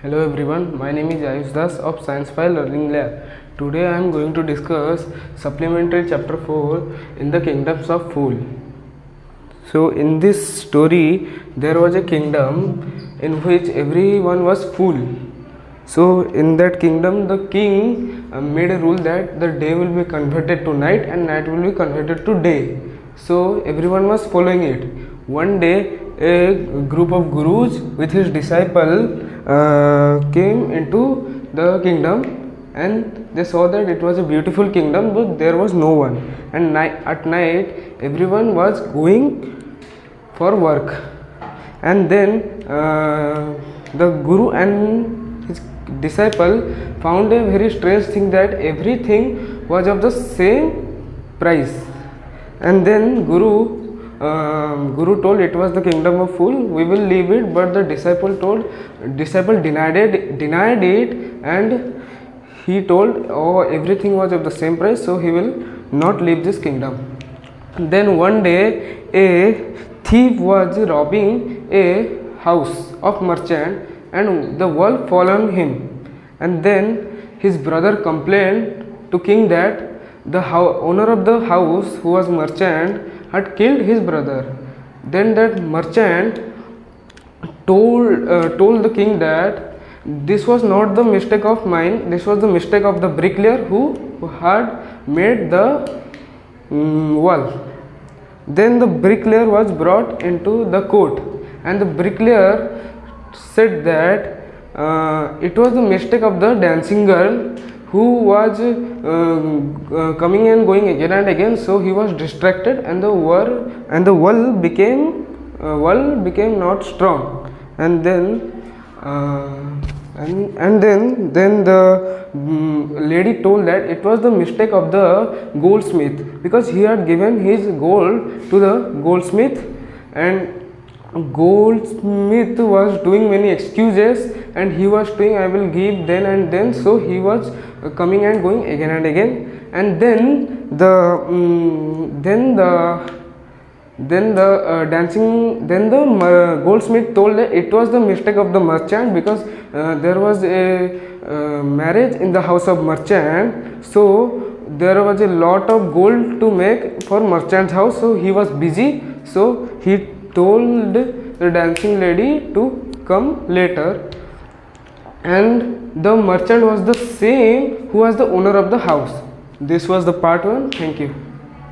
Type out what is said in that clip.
Hello everyone, my name is Ayush Das of Science File Learning Lab. Today I am going to discuss supplementary chapter 4 in the kingdoms of Fool. So in this story there was a kingdom in which everyone was fool. So in that kingdom the king made a rule that the day will be converted to night and night will be converted to day. So everyone was following it. One day a group of gurus with his disciple came into the kingdom, and they saw that it was a beautiful kingdom but there was no one, and at night everyone was going for work. And then the guru and his disciple found a very strange thing, that everything was of the same price. And then Guru told it was the kingdom of fool, we will leave it, but the disciple denied it, and he told, oh, everything was of the same price, so he will not leave this kingdom. Then one day a thief was robbing a house of merchant, and the wolf followed him. And then his brother complained to king that the owner of the house, who was merchant, had killed his brother. Then that merchant told the king that this was not the mistake of mine, this was the mistake of the bricklayer who had made the wall. Then the bricklayer was brought into the court, and the bricklayer said that it was the mistake of the dancing girl who was coming and going again and again, so he was distracted, and the wall became not strong. And then then the lady told that it was the mistake of the goldsmith, because he had given his gold to the goldsmith, and goldsmith was doing many excuses, and he was saying, I will give then and then, so he was coming and going again and again. And then the goldsmith told that it was the mistake of the merchant, because there was a marriage in the house of merchant, so there was a lot of gold to make for merchant's house, so he was busy, so he told the dancing lady to come later. And the merchant was the same who was the owner of the house. This was the part 1. Thank you.